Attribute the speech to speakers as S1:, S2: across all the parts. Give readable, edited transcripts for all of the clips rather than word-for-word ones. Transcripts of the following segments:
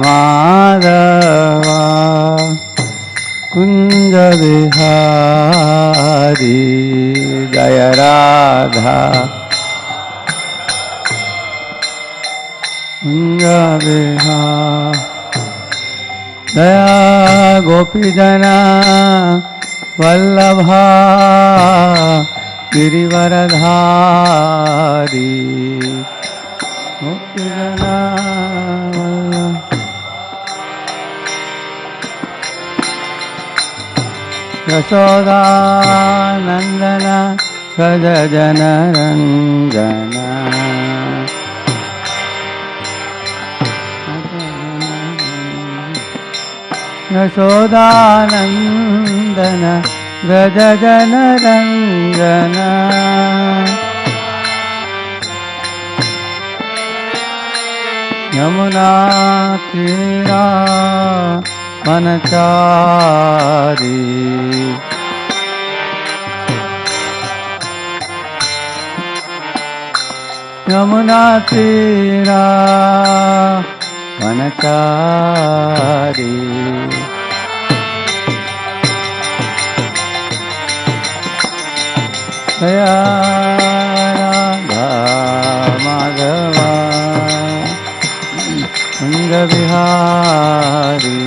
S1: माधवा कुंज बिहारी जय राधा कुंज बिहारी दया गोपी जना वल्लभा गिरिवरधारी गोपी जना यशोदा नंदन व्रज जन रंजन यशोदा नंदन व्रज जन रंजन यमुना तीरा वनचारी यमुना तीरा वनचारी दया राधा माधवा कुंज बिहारी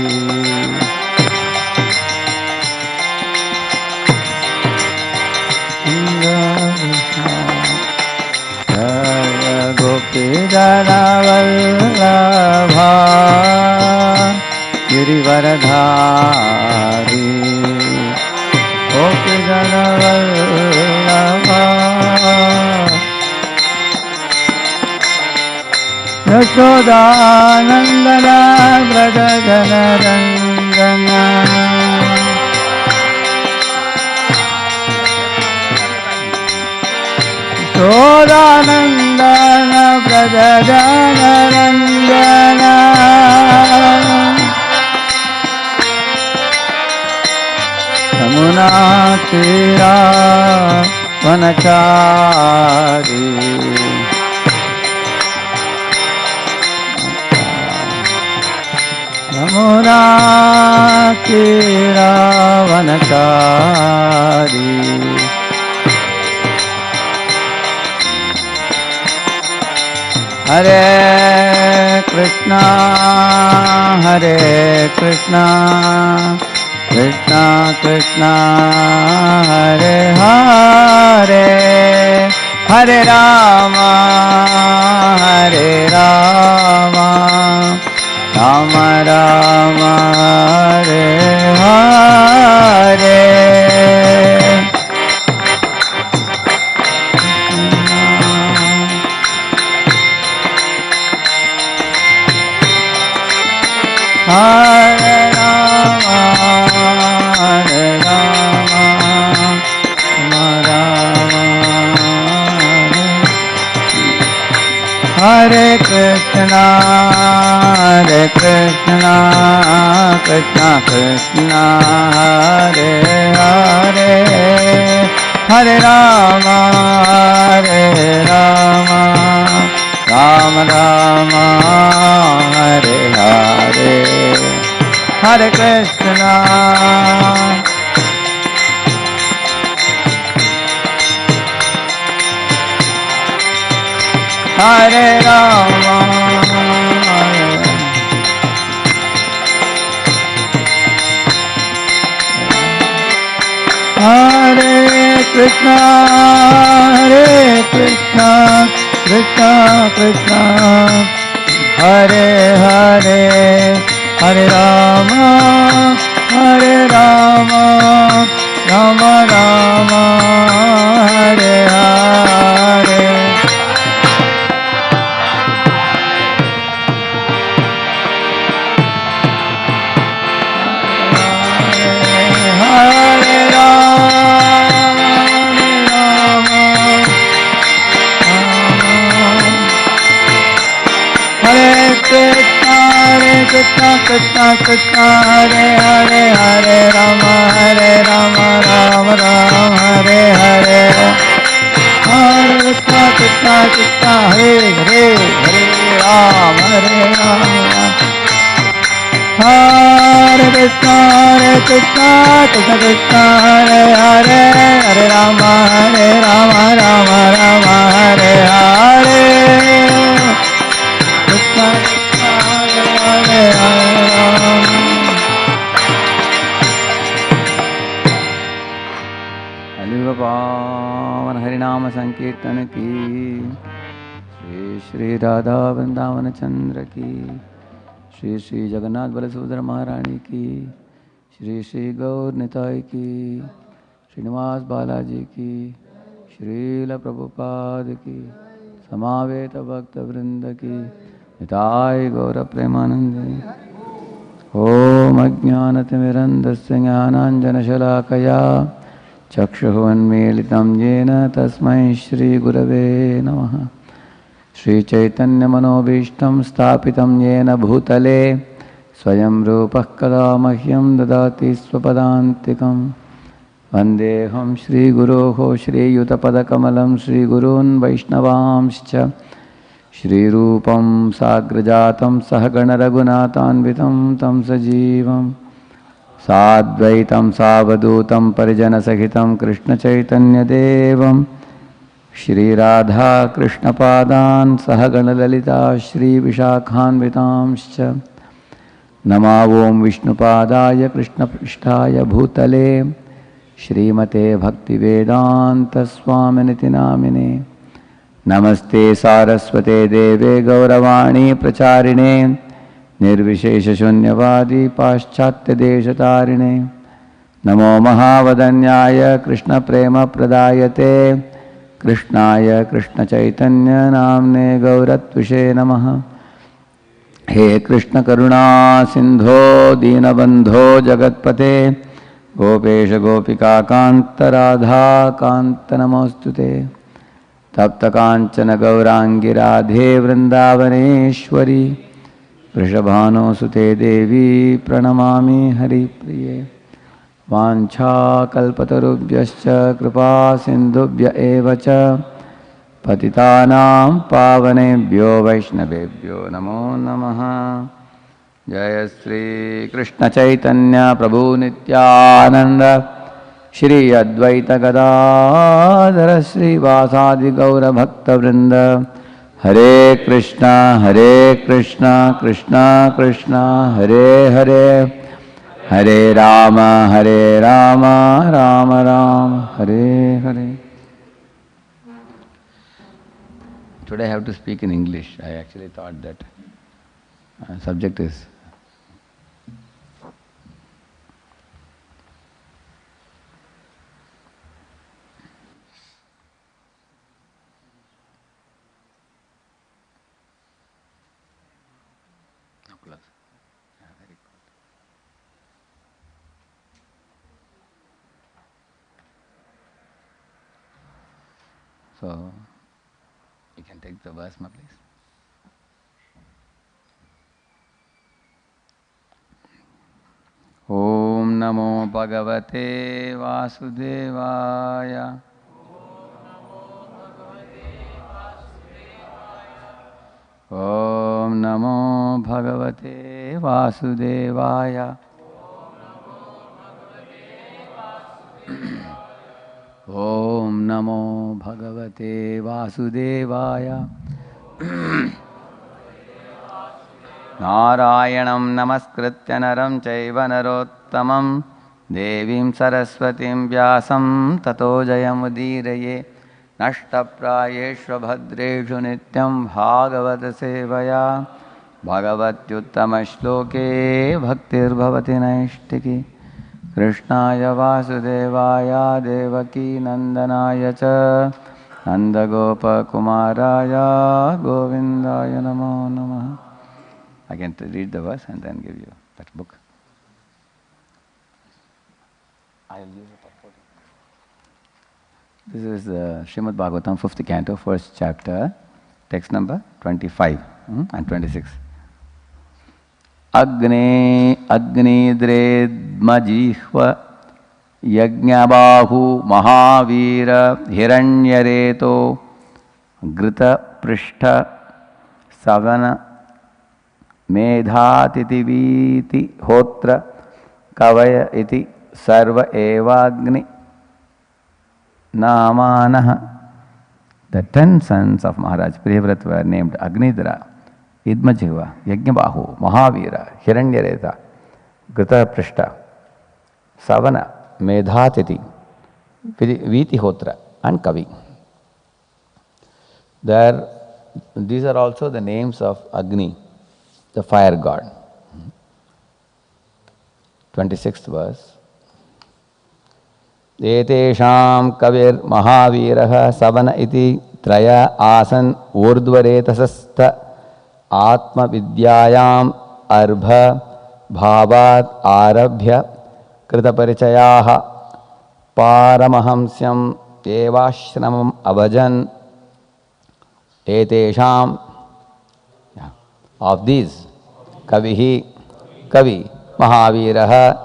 S1: गोपी जना वल्लभा गिरिवरधारी गोपी जना वल्लभा यशोदा नंदन व्रज जन रंजन यशोदानंदन व्रज जन रंजन यमुना तीरा वनचारी यमुना तीरा वनचारी हरे कृष्णा कृष्णा कृष्णा हरे हरे हरे राम राम राम हरे हरे हरे राम हरे कृष्णा कृष्णा कृष्णा हरे हरे हरे राम राम राम हरे हरे हरे कृष्णा हरे राम हरे कृष्णा कृष्णा कृष्णा हरे हरे हरे राम राम राम हरे हरे हरे राम हरे Krishna Krishna Hare Hare Hare Ram Ram Hare Hare Hare Krishna Krishna Hare Hare Hare Ram Hare Krishna Krishna Krishna Hare Hare Hare Rama Rama Rama Hare Hare Krishna Krishna Hare Hare Hare पावन हरिनाम संकीर्तन की श्री श्री राधा वृंदावन चंद्र की श्री श्री जगन्नाथ बलसुभद्रा महारानी की श्री श्री गौर निताई की श्रीनिवास बालाजी की श्रील प्रभुपाद की समावेत भक्त वृंद की निताय गौर प्रेमानंद। ओम अज्ञानतिमिरन्धस्य ज्ञानाञ्जनशलाकया चक्षुरुन्मीलितं येन तस्मै श्रीगुरवे नमः। श्रीचैतन्यमनोभीष्टं स्थापितं येन भूतले स्वयं रूपः कदा मह्यं ददाति स्वपदान्तिकं। वन्देऽहं श्रीगुरोः श्रीयुतपदकमलं श्रीगुरून् वैष्णवांश्च श्रीरूपं साग्रजातं सहगणरघुनाथान्वितं तं सजीवं साद्वैतं सावधूतं परिजनसहितं कृष्णचैतन्यदेवं श्रीराधा कृष्णपादान् सहगणललिता श्रीविशाखान्वितांश्च नमो ॐ विष्णुपादाय कृष्णपृष्ठाय भूतले श्रीमते भक्तिवेदान्तस्वामिनिति नामिने। नमस्ते सारस्वते देवे गौरवाणी प्रचारिणे निर्विशेषशून्यवादी पाश्चात्यदेशतारिणे। नमो महावदन्याय कृष्णप्रेमप्रदायते कृष्णाय कृष्णचैतन्यनाम्ने गौरत्विषे नमः। हे कृष्णकरुणा सिन्धो दीनबन्धो जगत्पते गोपेश गोपिकान्त राधाकान्त नमोऽस्तुते। तप्त कांचन गौरांगी राधे वृंदावनेश्वरी वृषभानुसुते देवी प्रणमामि हरिप्रिये। वाञ्छाकल्पतरुभ्यश्च कृपा सिन्धुभ्य एव च पतितानां पावनेभ्यो वैष्णवेभ्यो नमो नमः। जय श्री कृष्ण चैतन्य प्रभु नित्यानंद श्री अद्वैत गदाधर श्रीवासादि गौर भक्तवृंद। हरे Krishna Krishna Krishna Hare Hare Hare Ram Ram Ram Hare Hare. Today I have to speak in English. I actually thought that subject is so you can take the verse, ma, please. Om Namo Bhagavate Vasudevaya. Om Namo Bhagavate Vasudevaya. Om Namo Bhagavate Vasudevaya. Narayanam namaskritya naram chaiva narottamam devim saraswatim vyasam tato jayamudiraye. Nashtaprayeshva bhadreshu nityam bhagavata sevaya bhagavatyuttama shloke bhaktir bhavati naishtiki. Krishnaya Vasudevaya Devaki Nandanaya cha Nandagopa Kumaraya Govindaya Namo Namaha. I can read the verse and then give you that book. I will use it. This is Srimad Bhagavatam, 5th canto, 1st chapter, text number 25 and 26. Agni-dredmajihva yajnabahu mahavira hiranyareto grita prishta savana Medhatiti viti hotra kavaya iti sarva evagni namanaha. The 10 sons of Maharaj Priyavrat were named Agnidra, Idmajiva, Yajnabahu, Mahavira, Hiranyareta, Gritaprishta, Savana, Medhatiti, Vitihotra and Kavi. These are also the names of Agni, the fire god. 26th verse. Etesham kavir mahaviraha savana iti traya asan urdvaretasasta atma vidyayam arbha bhavat arabhya kritaparichayaha paramahamsyam evashramam avajan. Etesham, of these, kavihi, kavi, mahaviraha,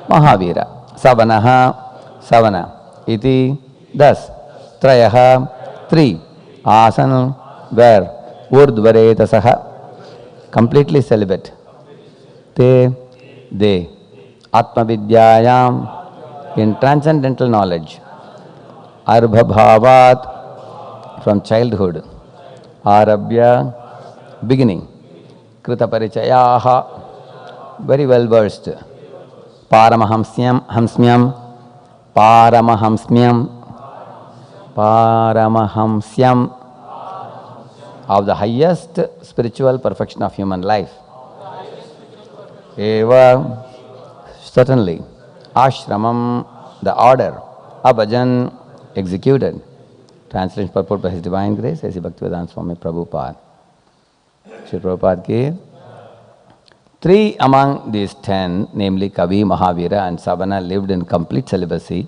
S1: mahavira, savanaha, savana, iti, thus, trayaha, 3, asan, where, urdvaretasaha, completely celibate, te, they, atmavidyayam, in transcendental knowledge, arbhabhavat, from childhood, arabhya, beginning, kritaparichayaha, very well versed, paramahamsyam, Paramahamsyam, of the highest spiritual perfection of human life. Eva, certainly. Ashramam, the order. Abhajan, executed. Translation purport by His Divine Grace, A.C. Bhaktivedanta Swami Prabhupada. Sri Prabhupada gave 3 among these 10, namely Kavi, Mahavira and Savana, lived in complete celibacy,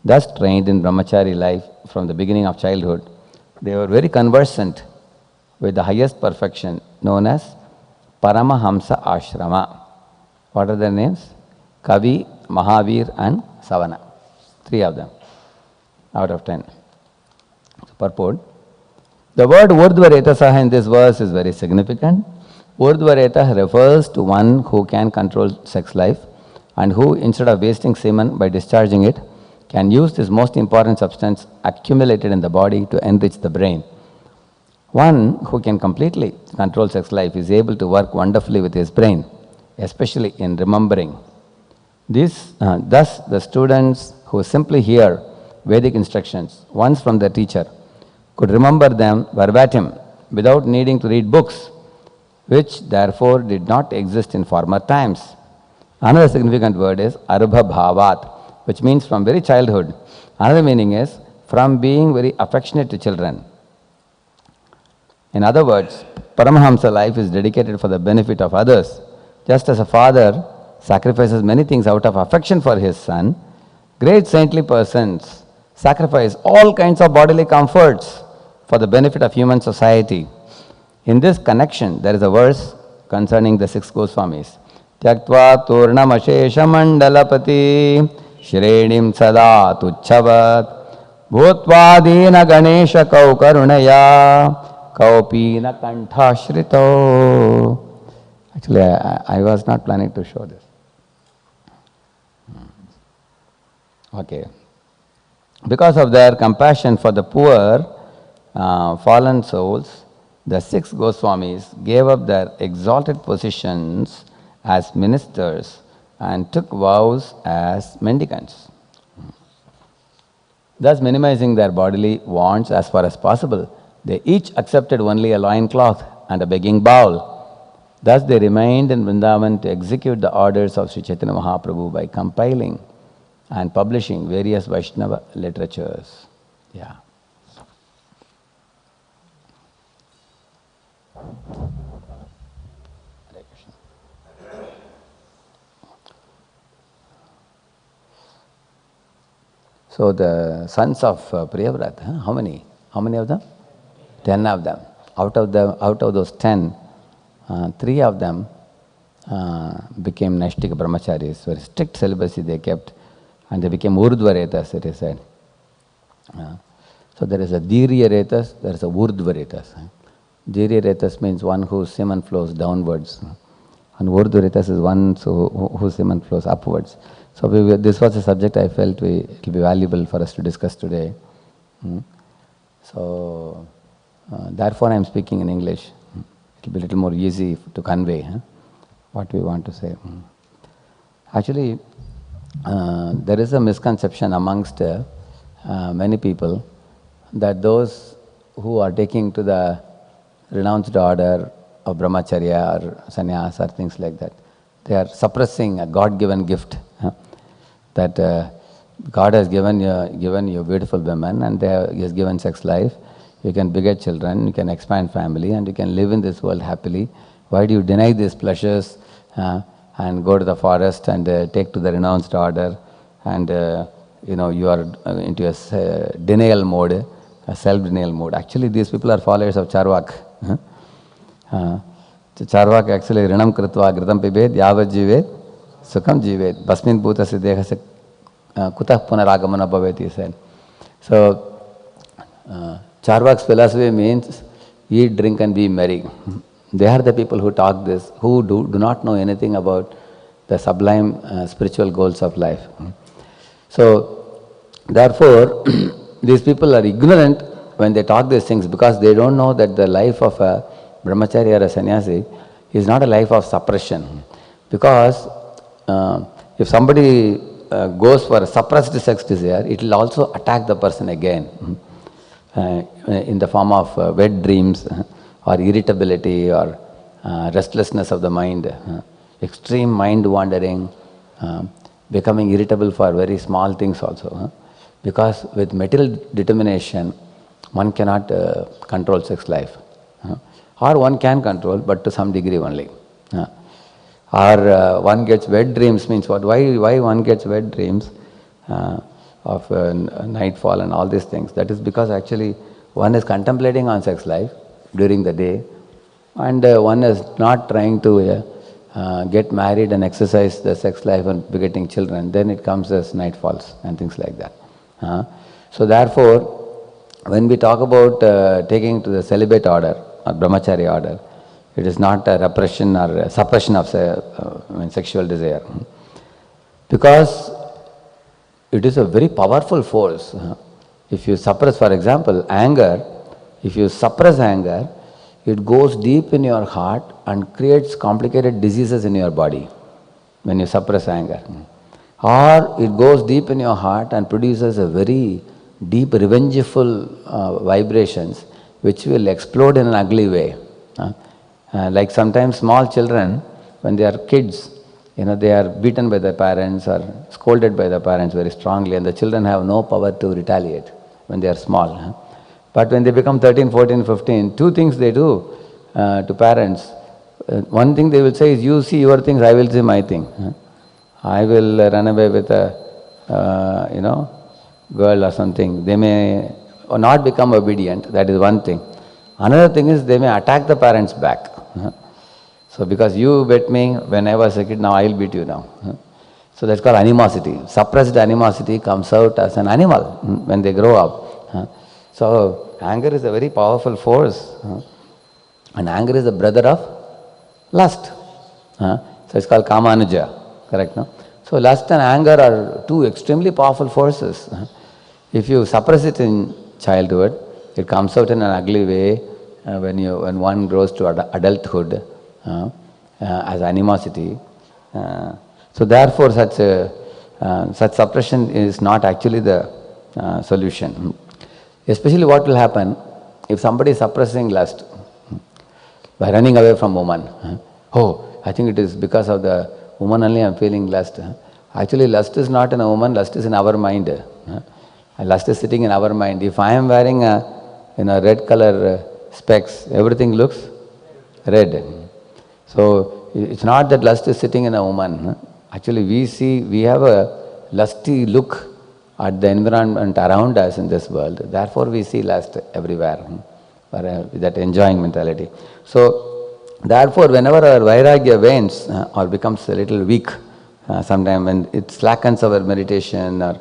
S1: thus trained in brahmachari life from the beginning of childhood. They were very conversant with the highest perfection known as Paramahamsa Ashrama. What are their names? Kavi, Mahavir and Savana. 3 of them out of 10. Purport. The word Urdhvaretasaha in this verse is very significant. Urdhvareta refers to one who can control sex life and who, instead of wasting semen by discharging it, can use this most important substance accumulated in the body to enrich the brain. One who can completely control sex life is able to work wonderfully with his brain, especially in remembering. Thus, the students who simply hear Vedic instructions once from their teacher could remember them verbatim without needing to read books, which therefore did not exist in former times. Another significant word is arbha bhavat, which means from very childhood. Another meaning is from being very affectionate to children. In other words, Paramahamsa life is dedicated for the benefit of others. Just as a father sacrifices many things out of affection for his son, great saintly persons sacrifice all kinds of bodily comforts for the benefit of human society. In this connection, there is a verse concerning the 6 Goswamis. Tyaktva turnamashesha mandalapati shrenim sada tuchhavat bhutvadina ganesha kaukarunaya kaupina kanthashrito. Actually, I was not planning to show this. Okay. Because of their compassion for the poor, fallen souls, the 6 Goswamis gave up their exalted positions as ministers and took vows as mendicants, thus minimizing their bodily wants as far as possible. They each accepted only a loincloth and a begging bowl. Thus they remained in Vrindavan to execute the orders of Sri Chaitanya Mahaprabhu by compiling and publishing various Vaishnava literatures. Yeah. Hare Krishna. So the sons of Priyavrata, how many? How many of them? 10 of them. Out of those 10, 3 of them became Naishtika Brahmacharis. Very strict celibacy they kept, and they became Urdhvaretas, it is said. So there is a Dhirya Retas, there is a Urdhvaretas. Jiri Retas means one whose semen flows downwards. And Urdu Retas is one whose semen flows upwards. So this was a subject I felt it will be valuable for us to discuss today. So therefore I am speaking in English. It will be a little more easy to convey what we want to say. Actually, there is a misconception amongst many people that those who are taking to the renounced order of brahmacharya or sannyas or things like that, they are suppressing a God-given gift that God has given you beautiful women, and He has given sex life. You can beget children, you can expand family, and you can live in this world happily. Why do you deny these pleasures and go to the forest and take to the renounced order, and you are into a denial mode, a self-denial mode? Actually, these people are followers of Charvak. Charvak actually rinam kritva gritam pibet yavat jivet sukham jivet basmin bhutasya dehasya kutah punaragamana bhavet, he said. So Charvak's philosophy means eat, drink and be merry. They are the people who talk this, who do not know anything about the sublime spiritual goals of life. So therefore these people are ignorant when they talk these things, because they don't know that the life of a brahmachari or a sannyasi is not a life of suppression. Because if somebody goes for a suppressed sex desire, it will also attack the person again in the form of wet dreams or irritability or restlessness of the mind, extreme mind wandering, becoming irritable for very small things also. Because with material determination, one cannot control sex life. Or one can control, but to some degree only. Or one gets wet dreams means what? Why one gets wet dreams of nightfall and all these things? That is because actually one is contemplating on sex life during the day, and one is not trying to get married and exercise the sex life and begetting children. Then it comes as nightfalls and things like that. So therefore, when we talk about taking to the celibate order or brahmachari order, it is not a repression or a suppression of sexual desire. Because it is a very powerful force. If you suppress, for example, anger, if you suppress anger, it goes deep in your heart and creates complicated diseases in your body when you suppress anger. Or it goes deep in your heart and produces a very deep revengeful vibrations which will explode in an ugly way. Like sometimes small children, when they are kids, they are beaten by their parents or scolded by their parents very strongly, and the children have no power to retaliate when they are small. But when they become 13, 14, 15, two things they do to parents. One thing they will say is, you see your things, I will see my thing. I will run away with a, girl or something. They may not become obedient, that is one thing. Another thing is they may attack the parents back. So because you beat me when I was a kid, now I will beat you now. So that's called animosity. Suppressed animosity comes out as an animal when they grow up. So anger is a very powerful force. And anger is the brother of lust. So it's called kamanuja, correct, no? So lust and anger are two extremely powerful forces. If you suppress it in childhood, it comes out in an ugly way when one grows to adulthood as animosity. So therefore such suppression is not actually the solution. Especially what will happen if somebody is suppressing lust by running away from woman. Oh, I think it is because of the woman only I am feeling lust. Actually lust is not in a woman, lust is in our mind. Lust is sitting in our mind. If I am wearing a red color specs, everything looks red. So it's not that lust is sitting in a woman. Actually we have a lusty look at the environment around us in this world. Therefore we see lust everywhere, that enjoying mentality. So therefore whenever our vairagya wanes or becomes a little weak, sometime when it slackens our meditation or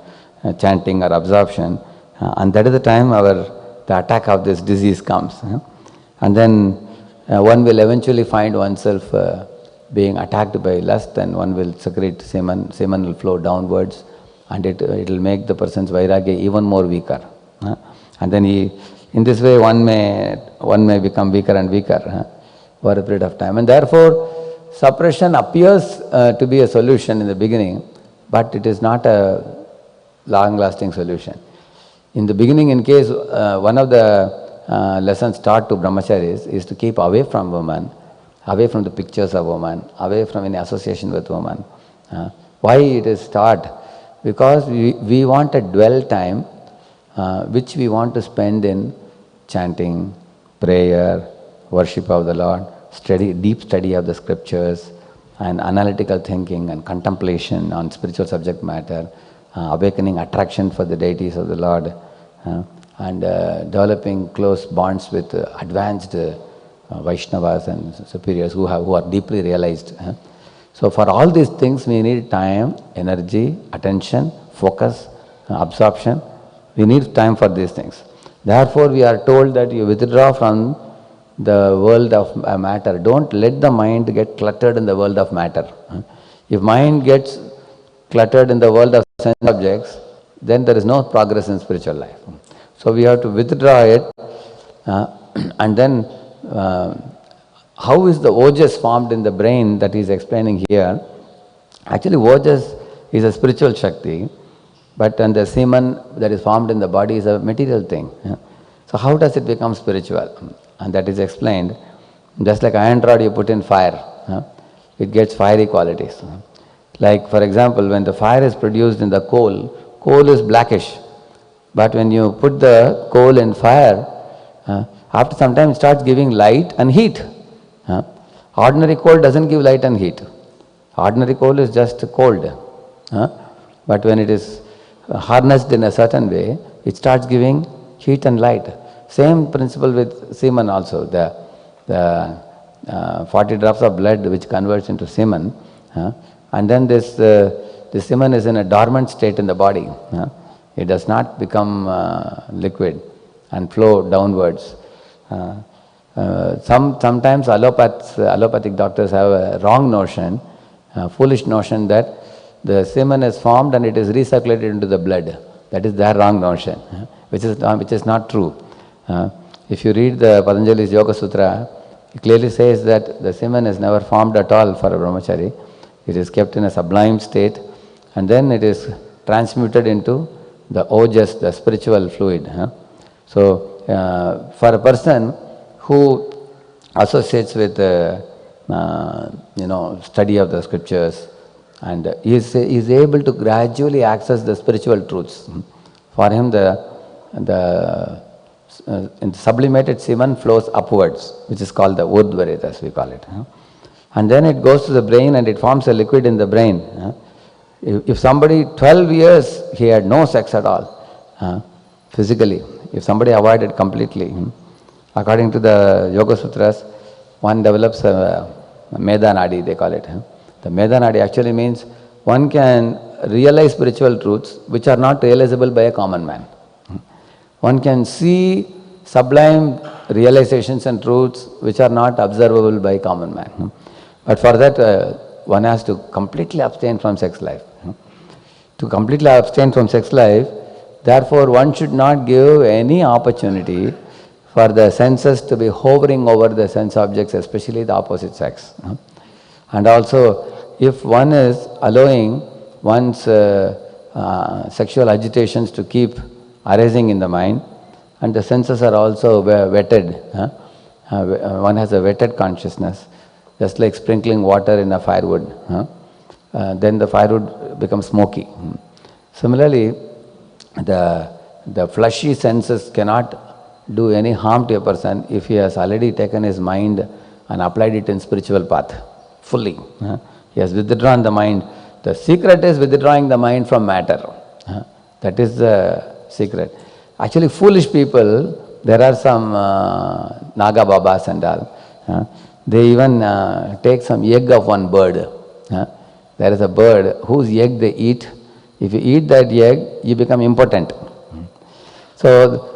S1: chanting or absorption, and that is the time the attack of this disease comes. And then one will eventually find oneself being attacked by lust, and one will secrete semen. Semen will flow downwards, and it will make the person's vairagya even more weaker. And then in this way one may become weaker and weaker over a period of time. And therefore, suppression appears to be a solution in the beginning, but it is not a long-lasting solution. In the beginning, in case one of the lessons taught to brahmacharis is to keep away from women, away from the pictures of women, away from any association with women. Why it is taught? Because we want a dwell time which we want to spend in chanting, prayer, worship of the Lord, deep study of the scriptures, and analytical thinking and contemplation on spiritual subject matter, awakening attraction for the deities of the Lord, and developing close bonds with advanced Vaishnavas and superiors who are deeply realized. So for all these things we need time, energy, attention, focus, absorption. We need time for these things. Therefore we are told that you withdraw from the world of matter. Don't let the mind get cluttered in the world of matter. If mind gets cluttered in the world of sense objects, then there is no progress in spiritual life. So we have to withdraw it, and then how is the Ojas formed in the brain that he is explaining here? Actually, Ojas is a spiritual shakti, but and the semen that is formed in the body is a material thing. So how does it become spiritual? And that is explained. Just like iron rod you put in fire, it gets fiery qualities. Like for example, when the fire is produced in the coal is blackish. But when you put the coal in fire, after some time it starts giving light and heat. Ordinary coal doesn't give light and heat. Ordinary coal is just cold. But when it is harnessed in a certain way, it starts giving heat and light. Same principle with semen also. The 40 drops of blood which converts into semen, and then this semen is in a dormant state in the body. It does not become liquid and flow downwards. Sometimes allopathic doctors have a wrong notion, foolish notion that the semen is formed and it is recirculated into the blood. That is their wrong notion, which is not true. If you read the Patanjali's Yoga Sutra, it clearly says that the semen is never formed at all for a brahmachari. It is kept in a sublime state, and then it is transmuted into the Ojas, the spiritual fluid. So, for a person who associates with study of the scriptures, and is able to gradually access the spiritual truths. For him, the sublimated semen flows upwards, which is called the Urdhvaretas, we call it. And then it goes to the brain and it forms a liquid in the brain. If somebody 12 years he had no sex at all, physically, if somebody avoided completely, according to the Yoga Sutras, one develops a Medha Nadi, they call it. The Medha Nadi actually means one can realize spiritual truths which are not realizable by a common man. One can see sublime realizations and truths which are not observable by a common man. But for that, one has to completely abstain from sex life. To completely abstain from sex life, therefore one should not give any opportunity for the senses to be hovering over the sense objects, especially the opposite sex. And also, if one is allowing one's sexual agitations to keep arising in the mind, and the senses are also wetted, one has a wetted consciousness, just like sprinkling water in a firewood, then the firewood becomes smoky. Similarly, the fleshy senses cannot do any harm to a person if he has already taken his mind and applied it in spiritual path fully. He has withdrawn the mind. The secret is withdrawing the mind from matter. That is the secret. Actually, foolish people, there are some Naga Babas and all, they even take some egg of one bird. There is a bird whose egg they eat. If you eat that egg, you become impotent. So,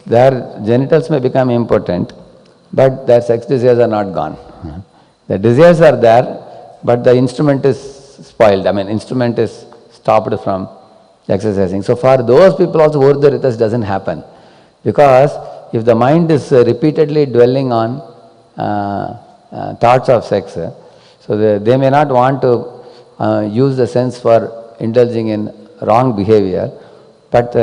S1: their genitals may become impotent, but their sex desires are not gone. The desires are there, but the instrument is spoiled. I mean, instrument is stopped from exercising. So for those people also, Urdhva Ritas doesn't happen. Because if the mind is repeatedly dwelling on thoughts of sex, so they may not want to use the sense for indulging in wrong behavior, but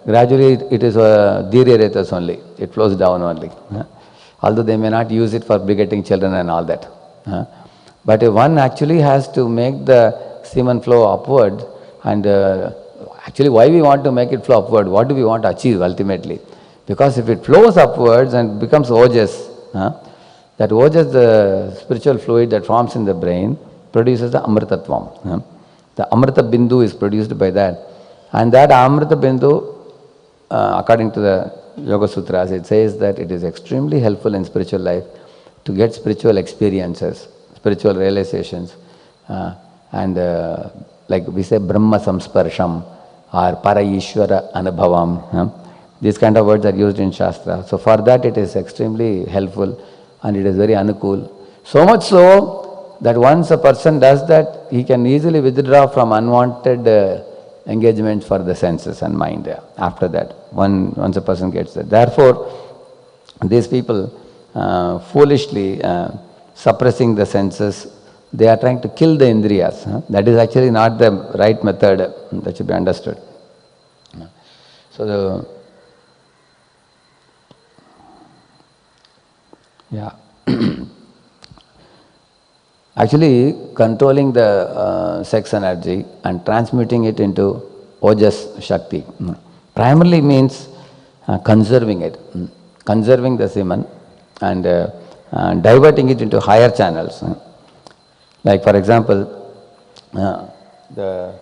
S1: gradually it is Dhirya only. It flows down only. Although they may not use it for begetting children and all that. But one actually has to make the semen flow upward, and actually why we want to make it flow upward, what do we want to achieve ultimately? Because if it flows upwards and becomes Ojas, that Ojas, the spiritual fluid that forms in the brain, produces the Amritatvam. The Amrita Bindu is produced by that. And that Amrita Bindu, according to the Yoga Sutras, it says that it is extremely helpful in spiritual life to get spiritual experiences, spiritual realizations, and like we say Brahma Samsparsham or Para Ishvara Anubhavam. These kind of words are used in Shastra. So for that it is extremely helpful and it is very anukul. So much so that once a person does that, he can easily withdraw from unwanted engagements for the senses and mind after that, once a person gets that. Therefore, these people foolishly suppressing the senses, they are trying to kill the indriyas. That is actually not the right method that should be understood. So, actually controlling the sex energy and transmuting it into Ojas Shakti primarily means conserving it, conserving the semen and diverting it into higher channels. Like for example, the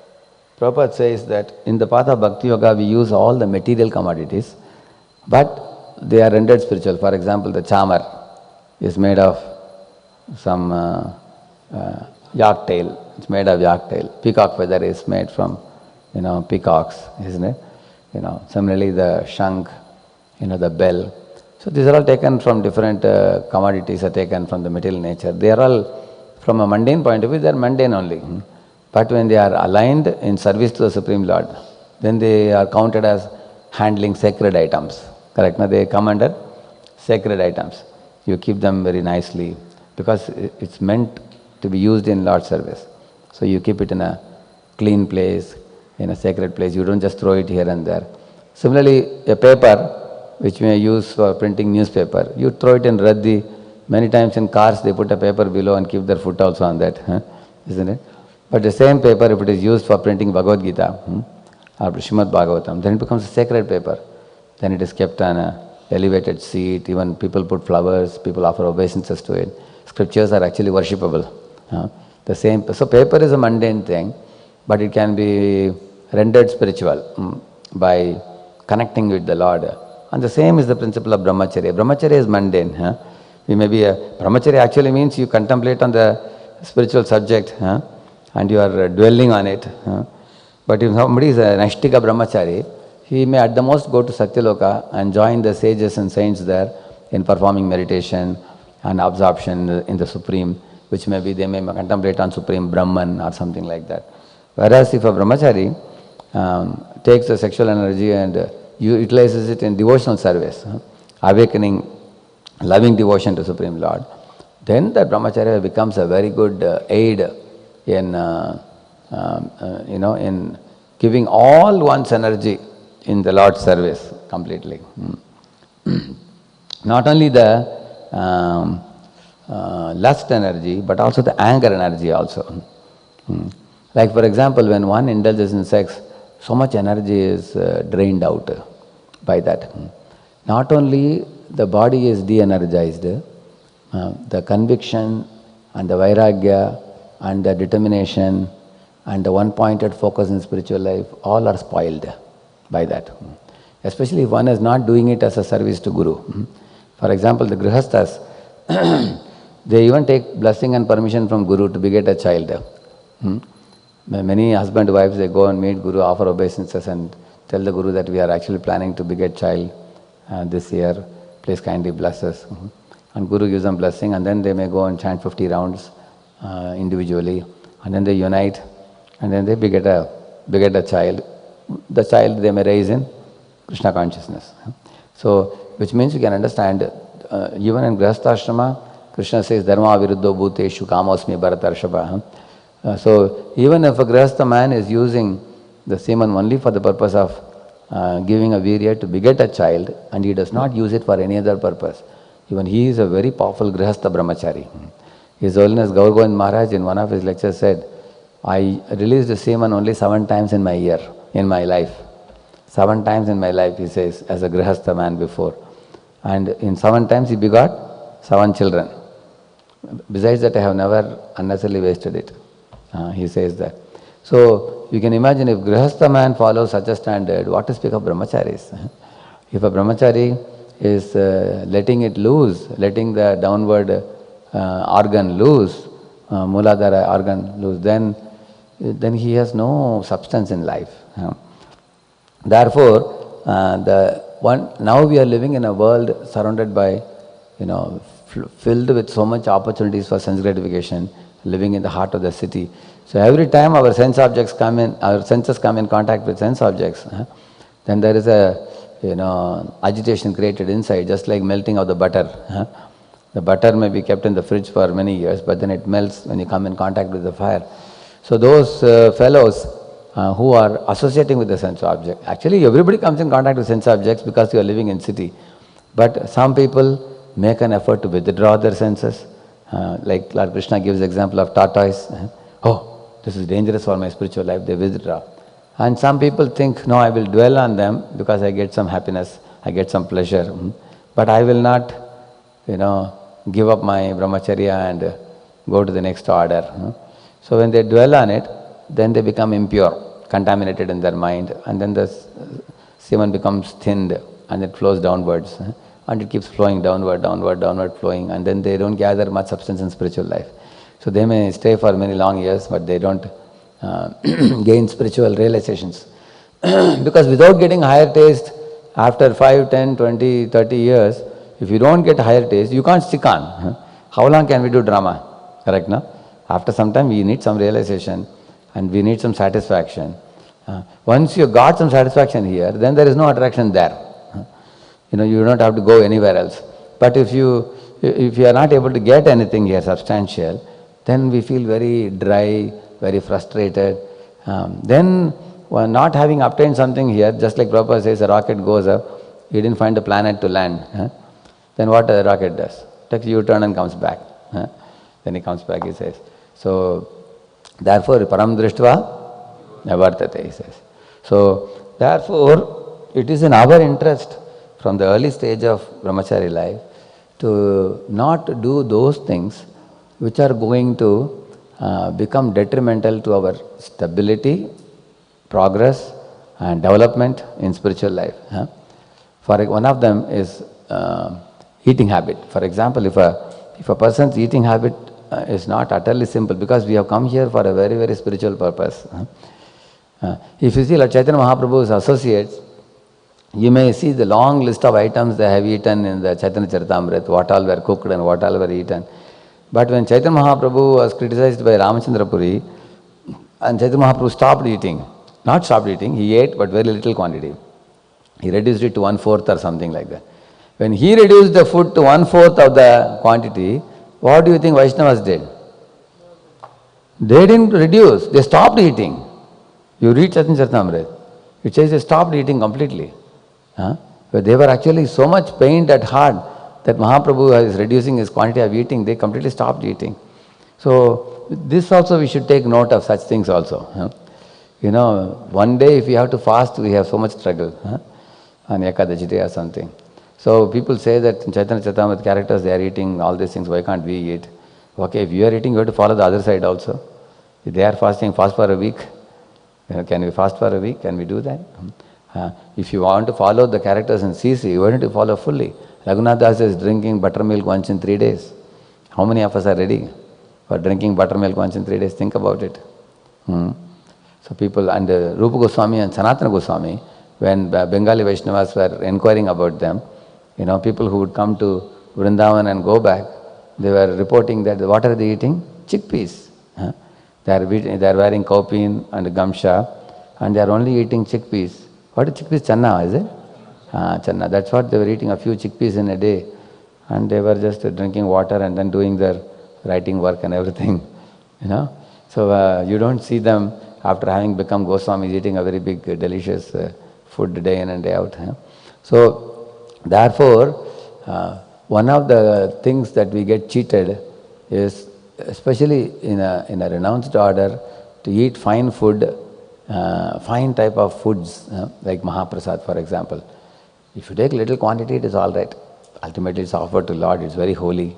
S1: Prabhupada says that in the path of Bhakti Yoga we use all the material commodities, but they are rendered spiritual. For example, the chamar is made of some yak tail. It's made of yak tail. Peacock feather is made from, peacocks, isn't it? Similarly the shank, the bell. So these are all taken from different commodities, are taken from the material nature. They are all, from a mundane point of view, they are mundane only. But when they are aligned in service to the Supreme Lord, then they are counted as handling sacred items. Correct? Now they come under sacred items. You keep them very nicely because it's meant to be used in Lord's service. So you keep it in a clean place, in a sacred place. You don't just throw it here and there. Similarly, a paper which you may use for printing newspaper, you throw it in Radhi. Many times in cars they put a paper below and keep their foot also on that, isn't it? But the same paper, if it is used for printing Bhagavad Gita or Srimad Bhagavatam, then it becomes a sacred paper. Then it is kept on a elevated seat, even people put flowers, people offer obeisances to it. Scriptures are actually worshipable. The same, so paper is a mundane thing, but it can be rendered spiritual by connecting with the Lord. And the same is the principle of brahmacharya. Brahmacharya is mundane. We may be brahmacharya actually means you contemplate on the spiritual subject and you are dwelling on it. But if somebody is an Ashtika brahmachari, he may at the most go to Satyaloka and join the sages and saints there in performing meditation and absorption in the Supreme, which maybe they may contemplate on Supreme Brahman or something like that. Whereas if a brahmachari takes the sexual energy and utilizes it in devotional service, awakening, loving devotion to Supreme Lord, then the brahmacharya becomes a very good aid in, in giving all one's energy in the Lord's service completely. Not only the lust energy, but also the anger energy also. Like for example, when one indulges in sex, so much energy is drained out by that. Not only the body is de-energized, the conviction and the vairagya and the determination and the one-pointed focus in spiritual life, all are spoiled by that. Especially if one is not doing it as a service to Guru. For example, the Grihasthas, they even take blessing and permission from Guru to beget a child. Many husband and wives, they go and meet Guru, offer obeisances and tell the Guru that we are actually planning to beget child this year, please kindly bless us. and Guru gives them blessing, and then they may go and chant 50 rounds individually, and then they unite, and then they beget a child. The child they may raise in Krishna consciousness. So, which means you can understand, even in Grihastha Krishna says, Dharma viruddho bhuteshu kamosmi bharatarshava. So, even if a Grihastha man is using the semen only for the purpose of giving a virya to beget a child, and he does not use it for any other purpose, even he is a very powerful Grihastha brahmachari. His Holiness Gaur Govind Maharaj in one of his lectures said, I released the semen only 7 times in my year, in my life. 7 times in my life, he says, as a Grihastha man before. And in 7 times he begot 7 children. Besides that, I have never unnecessarily wasted it. He says that. So, you can imagine if Grihastha man follows such a standard, what to speak of brahmacharis? If a brahmachari is letting it loose, letting the downward organ loose, Mooladhara organ loose, then he has no substance in life. Therefore, now we are living in a world surrounded by, filled with so much opportunities for sense gratification, living in the heart of the city. So every time our senses come in contact with sense objects, then there is a agitation created inside, just like melting of the butter. The butter may be kept in the fridge for many years, but then it melts when you come in contact with the fire. So those fellows who are associating with the sense object, actually everybody comes in contact with sense objects because you are living in city. But some people make an effort to withdraw their senses. Like Lord Krishna gives the example of tortoise. Oh, this is dangerous for my spiritual life, they withdraw. And some people think, no, I will dwell on them because I get some happiness, I get some pleasure. But I will not, give up my brahmacharya and go to the next order. So when they dwell on it, then they become impure, contaminated in their mind, and then the semen becomes thinned and it flows downwards. And it keeps flowing downward, flowing, and then they don't gather much substance in spiritual life. So they may stay for many long years, but they don't gain spiritual realizations. Because without getting higher taste, after 5, 10, 20, 30 years, if you don't get higher taste, you can't stick on. How long can we do drama? Correct, no? After some time, we need some realization and we need some satisfaction. Once you got some satisfaction here, then there is no attraction there. You don't have to go anywhere else. But if you are not able to get anything here substantial, then we feel very dry, very frustrated. Then, not having obtained something here, just like Prabhupada says, a rocket goes up, he didn't find a planet to land. Then what the rocket does? Takes a U-turn and comes back. Then he comes back, he says. So, therefore, param drishtva navartate, he says. So, therefore, it is in our interest from the early stage of brahmachari life to not do those things which are going to become detrimental to our stability, progress and development in spiritual life. For one of them is eating habit. For example, if a person's eating habit is not utterly simple, because we have come here for a very, very spiritual purpose. If you see like Chaitanya Mahaprabhu's associates, you may see the long list of items they have eaten in the Chaitanya Charitamrita, what all were cooked and what all were eaten. But when Chaitanya Mahaprabhu was criticized by Ramachandra Puri, and Chaitanya Mahaprabhu stopped eating, not stopped eating, he ate but very little quantity. He reduced it to 1/4 or something like that. When he reduced the food to 1/4 of the quantity, what do you think Vaishnavas did? They didn't reduce, they stopped eating. You read Chaitanya Charitamrita, it says they stopped eating completely. But they were actually so much pained at heart that Mahaprabhu is reducing his quantity of eating, they completely stopped eating. So, this also we should take note of such things also. One day if we have to fast, we have so much struggle. On Ekadashi day or something. So, people say that in Chaitanya Charitamrita characters, they are eating all these things, why can't we eat? Okay, if you are eating, you have to follow the other side also. If they are fasting, fast for a week. Can we fast for a week? Can we do that? If you want to follow the characters in CC, you want to follow fully. Raghunath Das is drinking buttermilk once in 3 days. How many of us are ready for drinking buttermilk once in 3 days? Think about it. So people, and Rupa Goswami and Sanatana Goswami, when Bengali Vaishnavas were inquiring about them, people who would come to Vrindavan and go back, they were reporting that what are they eating? Chickpeas. They are wearing kaupin and gamsha, and they are only eating chickpeas. What is chickpeas? Channa, is it? Channa. That's what they were eating, a few chickpeas in a day. And they were just drinking water and then doing their writing work and everything. So you don't see them after having become Goswamis eating a very big, delicious food day in and day out. So, therefore, one of the things that we get cheated is, especially in a renounced order, to eat fine food, fine type of foods, like Mahaprasad, for example. If you take little quantity, it is all right. Ultimately, it's offered to Lord, it's very holy.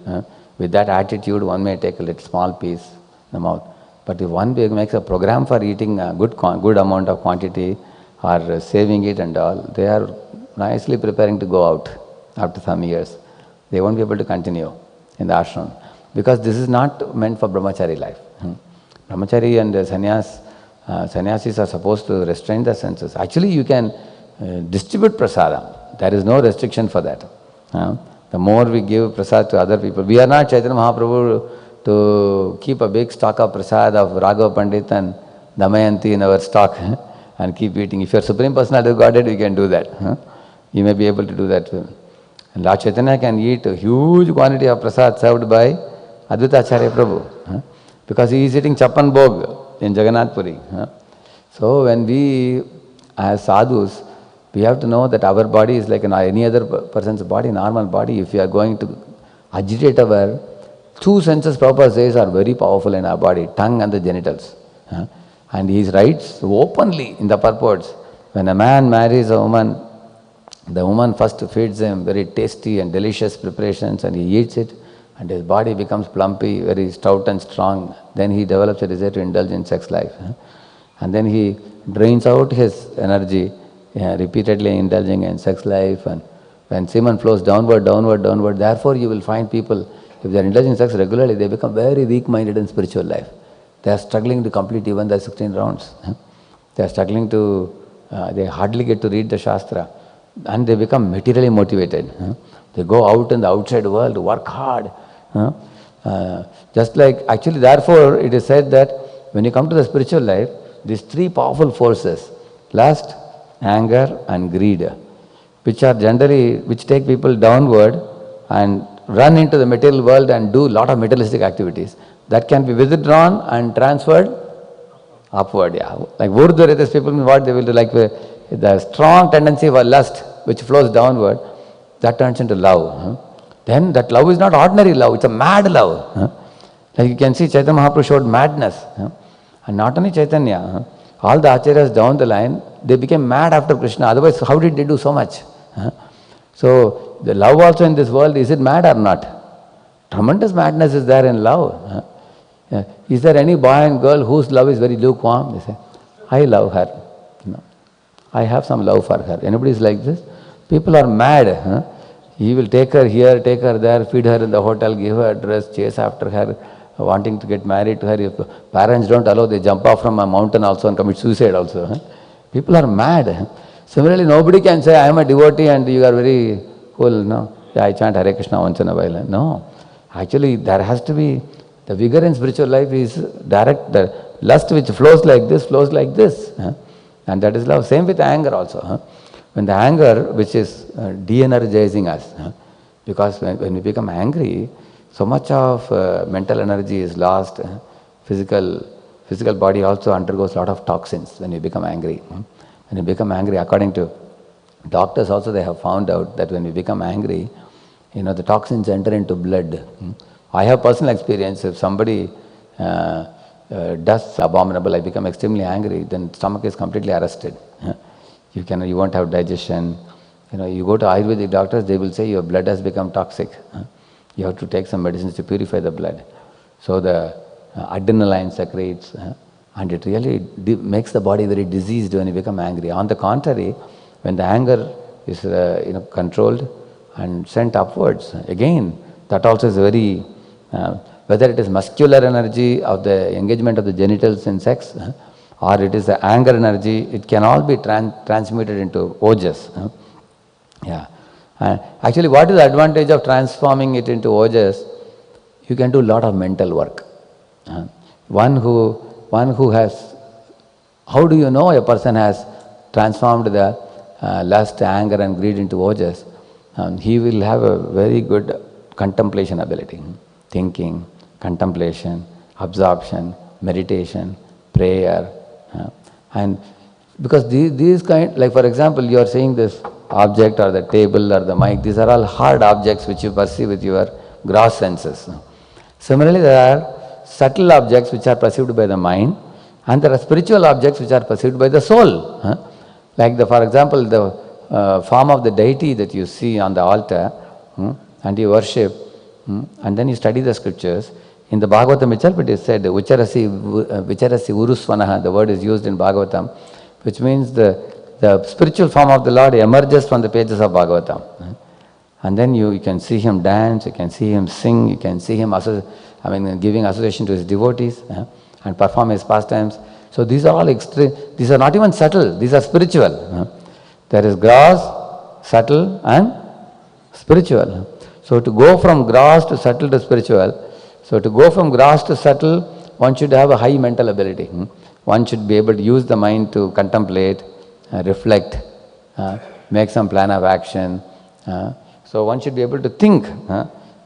S1: With that attitude, one may take a little small piece in the mouth. But if one makes a program for eating a good amount of quantity, or saving it and all, they are nicely preparing to go out after some years. They won't be able to continue in the ashram, because this is not meant for brahmachari life. Brahmachari and sannyasis are supposed to restrain the senses. Actually, you can distribute prasadam. There is no restriction for that. The more we give prasad to other people, we are not Chaitanya Mahaprabhu to keep a big stock of prasad of Raghava Pandit and Damayanti in our stock and keep eating. If you are Supreme Personality of Godhead, you can do that. You may be able to do that. And Lord Chaitanya can eat a huge quantity of prasad served by Advaita Acharya Prabhu, because he is eating Chappan Bhog in Jagannath Puri. So when we, as sadhus, we have to know that our body is like any other person's body, normal body. If we are going to agitate our two senses, Prabhupada says, are very powerful in our body, tongue and the genitals. And he writes openly in the purports, when a man marries a woman, the woman first feeds him very tasty and delicious preparations, and he eats it, and his body becomes plumpy, very stout and strong. Then he develops a desire to indulge in sex life. And then he drains out his energy, repeatedly indulging in sex life, and when semen flows downward, downward, downward, therefore you will find people, if they are indulging in sex regularly, they become very weak-minded in spiritual life. They are struggling to complete even the 16 rounds. They are struggling to, they hardly get to read the Shastra, and they become materially motivated. They go out in the outside world, work hard. Just like, actually, therefore, it is said that when you come to the spiritual life, these three powerful forces, lust, anger and greed, which take people downward and run into the material world and do a lot of materialistic activities, that can be withdrawn and transferred upward. Like Urdhva people, what they will do, like the strong tendency for lust, which flows downward, that turns into love. Then that love is not ordinary love, it's a mad love. Like you can see Chaitanya Mahaprabhu showed madness. And not only Chaitanya, all the acharyas down the line, they became mad after Krishna. Otherwise, how did they do so much? So, the love also in this world, is it mad or not? Tremendous madness is there in love. Is there any boy and girl whose love is very lukewarm? They say, I love her. I have some love for her. Anybody is like this? People are mad. He will take her here, take her there, feed her in the hotel, give her a dress, chase after her, wanting to get married to her. If parents don't allow, they jump off from a mountain also and commit suicide also. People are mad. Similarly, nobody can say, I am a devotee and you are very cool. No, I chant Hare Krishna once in a while. No, actually there has to be, the vigor in spiritual life is direct. The lust which flows like this. And that is love. Same with anger also. When the anger, which is de-energizing us, because when we become angry, so much of mental energy is lost. Physical body also undergoes a lot of toxins when you become angry. When you become angry, according to doctors also, they have found out that when we become angry, the toxins enter into blood. I have personal experience. If somebody does abominable, I become extremely angry, then stomach is completely arrested. You won't have digestion. You go to Ayurvedic doctors, they will say your blood has become toxic. You have to take some medicines to purify the blood. So the adrenaline secretes, and it really makes the body very diseased when you become angry. On the contrary, when the anger is controlled and sent upwards, again, that also is very, whether it is muscular energy of the engagement of the genitals in sex, or it is the anger energy, it can all be transmuted into Ojas. And actually, what is the advantage of transforming it into Ojas? You can do a lot of mental work. One who has, how do you know a person has transformed the lust, anger and greed into Ojas? He will have a very good contemplation ability, thinking, contemplation, absorption, meditation, prayer. And because these kind, like for example, you are saying this object or the table or the mic, these are all hard objects which you perceive with your gross senses. Similarly, there are subtle objects which are perceived by the mind, and there are spiritual objects which are perceived by the soul. Like for example, the form of the deity that you see on the altar, and you worship, and then you study the scriptures. In the Bhagavatam itself it is said, Vicharasi Urusvanaha, the word is used in Bhagavatam, which means the spiritual form of the Lord emerges from the pages of Bhagavatam. And then you can see him dance, you can see him sing, you can see him giving association to his devotees and perform his pastimes. So these are all extreme, these are not even subtle, these are spiritual. There is gross, subtle and spiritual. So to go from gross to subtle to spiritual, so to go from gross to subtle, one should have a high mental ability. One should be able to use the mind to contemplate, reflect, make some plan of action. So one should be able to think.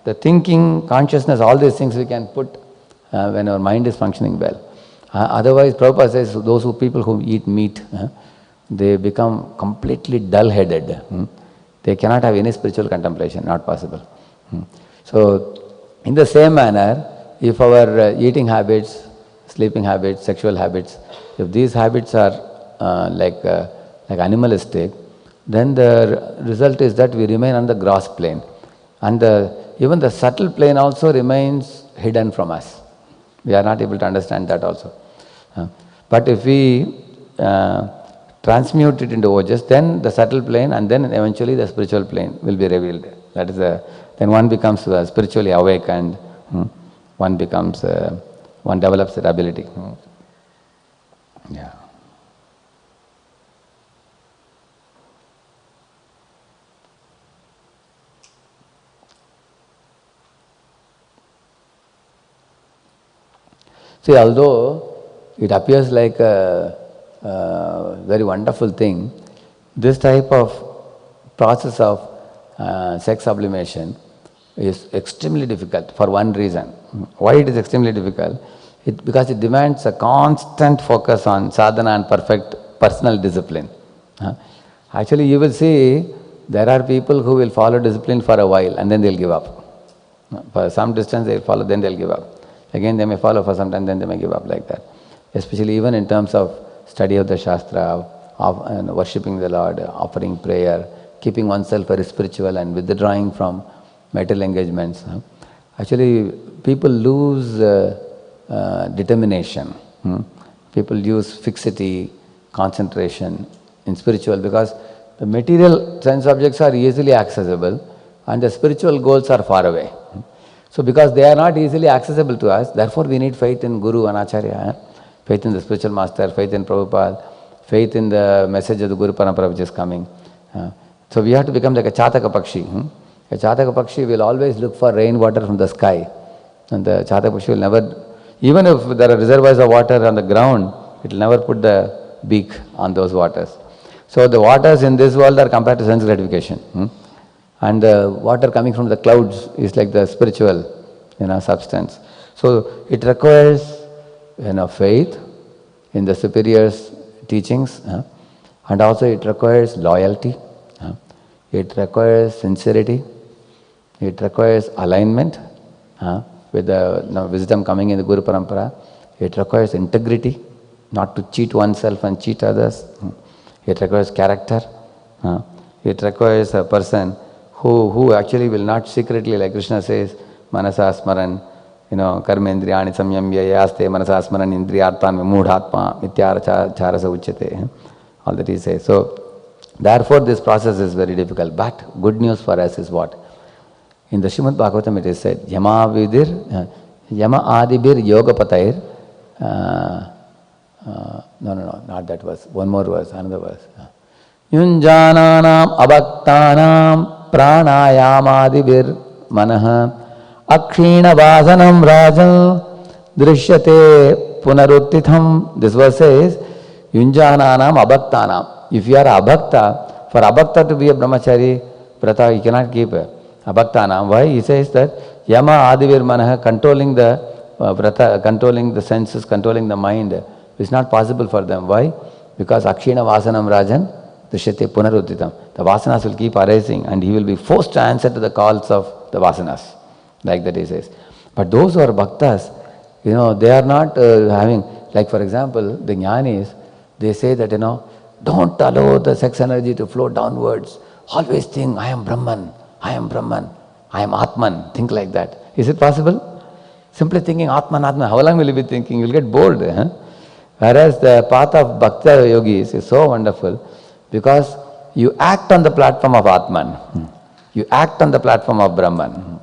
S1: The thinking, consciousness, all these things we can put when our mind is functioning well. Otherwise, Prabhupada says those people who eat meat, they become completely dull-headed. They cannot have any spiritual contemplation, not possible. So, in the same manner, if our eating habits, sleeping habits, sexual habits, if these habits are like animalistic, then the result is that we remain on the gross plane. And even the subtle plane also remains hidden from us. We are not able to understand that also. But if we transmute it into Ojas, then the subtle plane and then eventually the spiritual plane will be revealed. That is then one becomes spiritually awake and one develops that ability. Yeah. See, although it appears like a very wonderful thing, this type of process of sex sublimation is extremely difficult for one reason. Why it is extremely difficult? Because it demands a constant focus on sadhana and perfect personal discipline. Actually, you will see there are people who will follow discipline for a while and then they'll give up. For some distance they'll follow, then they'll give up. Again they may follow for some time, then they may give up like that. Especially even in terms of study of the Shastra, of worshipping the Lord, offering prayer, keeping oneself very spiritual and withdrawing from material engagements. Actually, people lose determination. People lose fixity, concentration in spiritual because the material sense objects are easily accessible and the spiritual goals are far away. So because they are not easily accessible to us, therefore we need faith in Guru and Acharya, faith in the spiritual master, faith in Prabhupada, faith in the message of the Guru Parampara which is coming. So we have to become like a Chataka Pakshi. A Chataka Pakshi will always look for rainwater from the sky. And the Chataka Pakshi will never, even if there are reservoirs of water on the ground, it will never put the beak on those waters. So the waters in this world are compared to sense gratification. And the water coming from the clouds is like the spiritual, substance. So it requires, faith in the superior's teachings, and also it requires loyalty, it requires sincerity, it requires alignment with the wisdom coming in the Guru Parampara, it requires integrity, not to cheat oneself and cheat others, it requires character, it requires a person who actually will not secretly, like Krishna says, manasa smaran, karmendriyani samyamya yaste manasa smaran indriyartan vimudhatma mityarcha charasa uchyate. All that he says. So, therefore this process is very difficult. But good news for us is what? In the Srimad Bhagavatam it is said, Yama adibir yoga patair. No, not that verse. One more verse, another verse. Yunjananam abhaktanam pranayamadir manaha akshina vasanam rajan drishyate punaruttitham. This verse says, yunjananam abhaktanam. If you are a abhakta, for abhakta to be a brahmachari, vrata, you cannot keep abhaktanam. Why? He says that yama adivir manaha, controlling the vrata, controlling the senses, controlling the mind, is not possible for them. Why? Because akshina vasanam rajan drishyate punaruttitam. The vasanas will keep arising and he will be forced to answer to the calls of the vasanas. Like that he says. But those who are bhaktas, they are not having, like for example, the jnanis, they say that, don't allow the sex energy to flow downwards. Always think, I am Brahman, I am Brahman, I am Atman. Think like that. Is it possible? Simply thinking Atman, Atman, how long will you be thinking? You'll get bored. Whereas the path of Bhakta yogis is so wonderful because you act on the platform of Atman. You act on the platform of Brahman.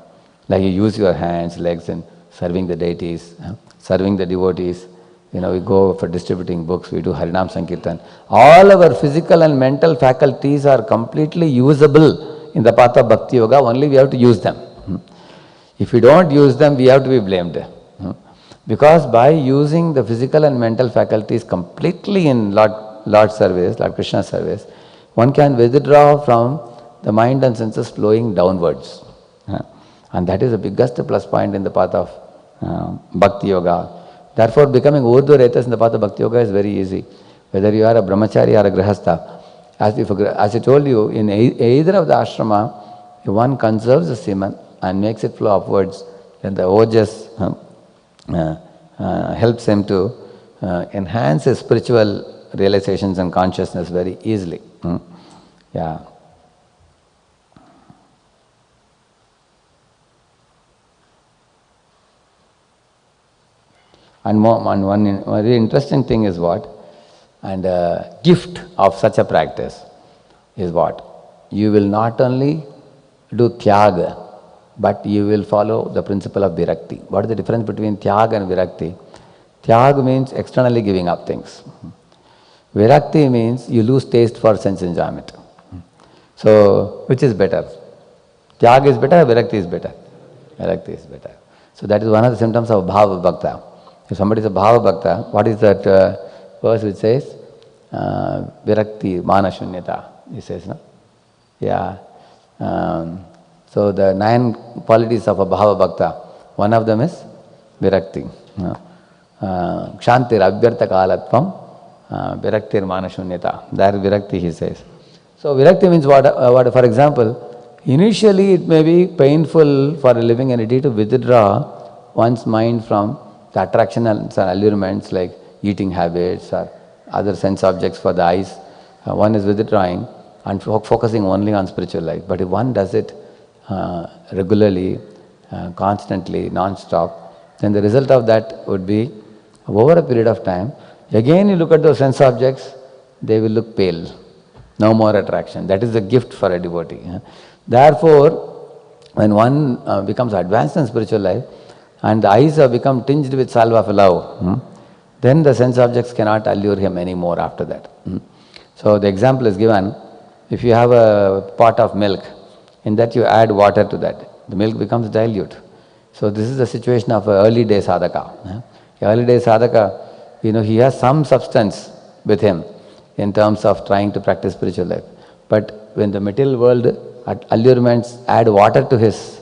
S1: Like you use your hands, legs in serving the deities, serving the devotees. We go for distributing books, we do Harinam Sankirtan. All our physical and mental faculties are completely usable in the path of Bhakti Yoga, only we have to use them. If we don't use them, we have to be blamed. Because by using the physical and mental faculties completely in Lord service, Lord Krishna's service, one can withdraw from the mind and senses flowing downwards. And that is the biggest plus point in the path of Bhakti Yoga. Therefore, becoming Urdhva-retas in the path of Bhakti Yoga is very easy. Whether you are a brahmachari or a grihastha. As I told you, in either of the ashrama, one conserves the semen and makes it flow upwards, then the Ojas helps him to enhance his spiritual realizations and consciousness very easily. Yeah. And one very interesting thing is what? And a gift of such a practice is what? You will not only do tyaga, but you will follow the principle of virakti. What is the difference between tyaga and virakti? Tyaga means externally giving up things. Virakti means you lose taste for sense enjoyment. So, which is better? Tyaga is better or virakti is better? Virakti is better. So that is one of the symptoms of bhava bhakta. If somebody is a bhava bhakta, what is that verse which says? Virakti mana shunyata, he says, no? Yeah. So the 9 qualities of a bhava bhakta, one of them is virakti. Kshantir abhyartha kalatvam, viraktir mana shunyata. There virakti he says. So virakti means what? For example, initially it may be painful for a living entity to withdraw one's mind from the attraction and allurements like eating habits or other sense objects for the eyes. One is withdrawing and focusing only on spiritual life. But if one does it regularly, constantly, non-stop, then the result of that would be, over a period of time, again you look at those sense objects, they will look pale. No more attraction. That is the gift for a devotee. Therefore, when one becomes advanced in spiritual life, and the eyes have become tinged with salve of love, then the sense objects cannot allure him anymore after that. So the example is given, if you have a pot of milk, in that you add water to that, the milk becomes dilute. So this is the situation of an early day sadhaka. Early day sadhaka, he has some substance with him in terms of trying to practice spiritual life. But when the material world allurements add water to his,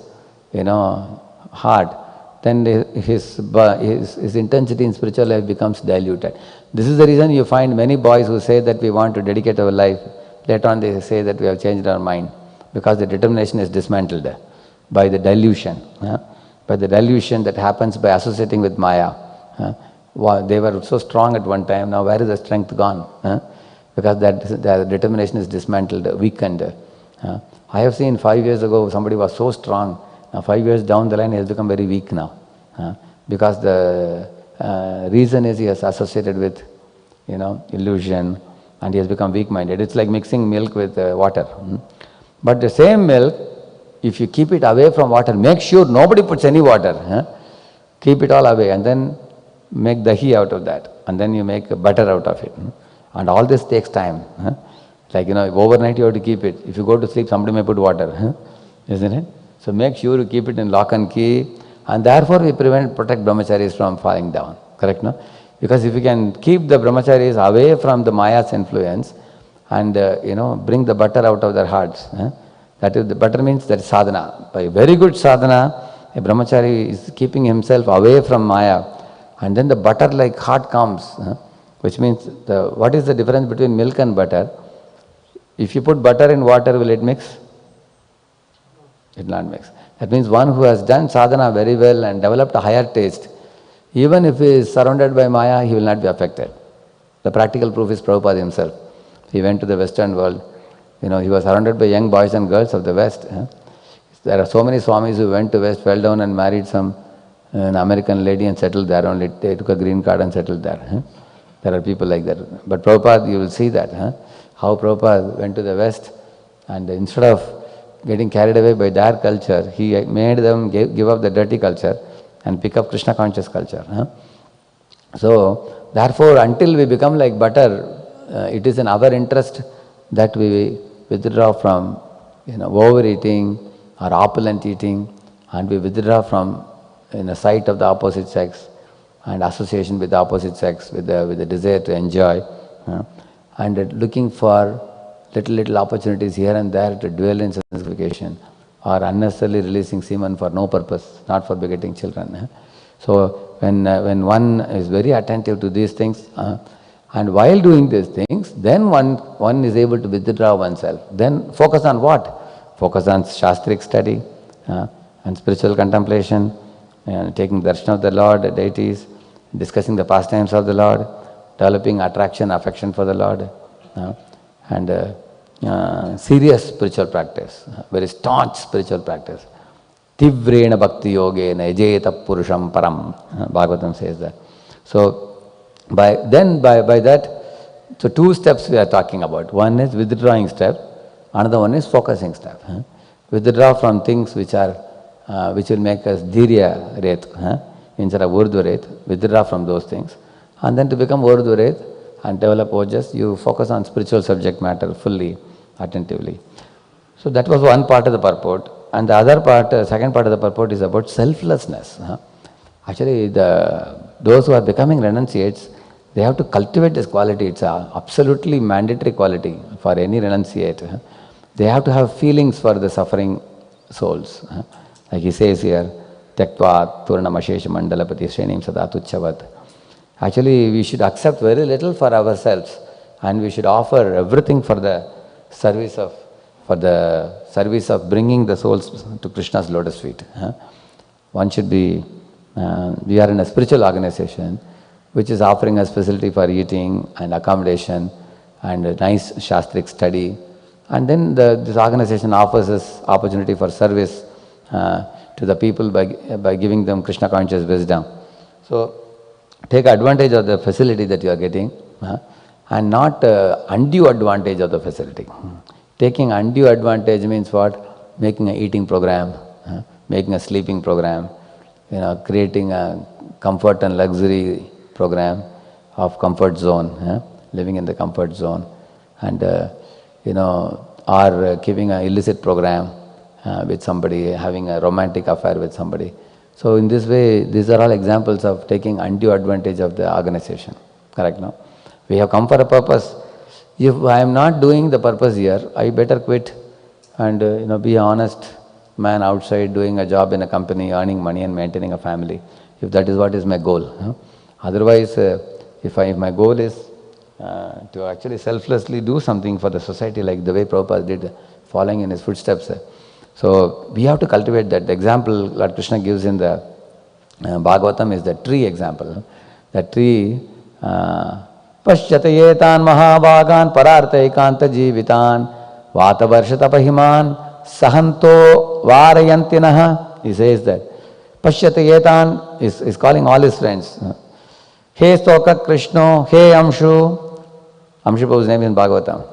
S1: heart, then his intensity in spiritual life becomes diluted. This is the reason you find many boys who say that we want to dedicate our life, later on they say that we have changed our mind, because the determination is dismantled by the dilution. By the dilution that happens by associating with Maya. They were so strong at one time, now where is the strength gone? Because the determination is dismantled, weakened. I have seen 5 years ago somebody was so strong. Now 5 years down the line he has become very weak now. Because the reason is he has associated with illusion and he has become weak-minded. It's like mixing milk with water. But the same milk, if you keep it away from water, make sure nobody puts any water. Keep it all away and then make dahi out of that. And then you make butter out of it. And all this takes time. Like, overnight you have to keep it. If you go to sleep, somebody may put water, isn't it? So make sure you keep it in lock and key, and therefore we protect brahmacharis from falling down. Correct, no? Because if you can keep the brahmacharis away from the Maya's influence and, bring the butter out of their hearts, that is, the butter means that is sadhana. By very good sadhana, a brahmachari is keeping himself away from Maya, and then the butter like heart comes, which means, what is the difference between milk and butter? If you put butter in water, will it mix? It will not mix. That means one who has done sadhana very well and developed a higher taste, even if he is surrounded by Maya, he will not be affected. The practical proof is Prabhupada himself. He went to the Western world. He was surrounded by young boys and girls of the West. There are so many Swamis who went to West, fell down and married an American lady and settled there only. They took a green card and settled there. There are people like that. But Prabhupada, you will see that. How Prabhupada went to the West, and instead of getting carried away by their culture, he made them give up the dirty culture and pick up Krishna conscious culture. So, therefore, until we become like butter, it is in our interest that we withdraw from overeating or opulent eating, and we withdraw from sight of the opposite sex and association with the opposite sex with the desire to enjoy, and looking for little opportunities here and there to dwell in sensification, or unnecessarily releasing semen for no purpose, not for begetting children. So when one is very attentive to these things, and while doing these things, then one is able to withdraw oneself. Then focus on what? Focus on shastric study, and spiritual contemplation, taking darshan of the Lord, the deities, discussing the pastimes of the Lord, developing attraction, affection for the Lord, and serious spiritual practice, very staunch spiritual practice. Tivrena bhakti yogena ejeta purusham param. Bhagavatam says that. So by that, so two steps we are talking about. One is withdrawing step, another one is focusing step. Withdraw from things which will make us dhirya ret, instead of urdhva ret. Withdraw from those things, and then to become urdhva ret and develop ojas, you focus on spiritual subject matter fully, attentively. So that was one part of the purport. And the other part, second part of the purport is about selflessness. Actually, those who are becoming renunciates, they have to cultivate this quality. It's an absolutely mandatory quality for any renunciate. They have to have feelings for the suffering souls. Like he says here, Tyaktva Turnamashesha Mandalapati Shrenim Sadatuchavat. Actually, we should accept very little for ourselves, and we should offer everything for the service of bringing the souls to Krishna's lotus feet. One should be, we are in a spiritual organization which is offering us facility for eating and accommodation and a nice shastric study, and then this organization offers us opportunity for service to the people by giving them Krishna conscious wisdom. So take advantage of the facility that you are getting, and not undue advantage of the facility. Taking undue advantage means what? Making an eating program, making a sleeping program, creating a comfort and luxury program of comfort zone, living in the comfort zone, and or giving an illicit program with somebody, having a romantic affair with somebody. So in this way, these are all examples of taking undue advantage of the organization. Correct, no? We have come for a purpose. If I am not doing the purpose here, I better quit and be an honest man outside doing a job in a company, earning money and maintaining a family, if that is what is my goal. Otherwise, if my goal is to actually selflessly do something for the society, like the way Prabhupada did, following in his footsteps. So we have to cultivate that. The example Lord Krishna gives in the Bhagavatam is the tree example. The tree, Pashyatayetan mahabhagan pararthaikanta jivitan vatavarshatapahimān sahanto vārayantinaha. He says that. Pashyatayetan is calling all his friends. He Stoka Krishna, he Amshu. Amshu Prabhu's name in Bhagavatam.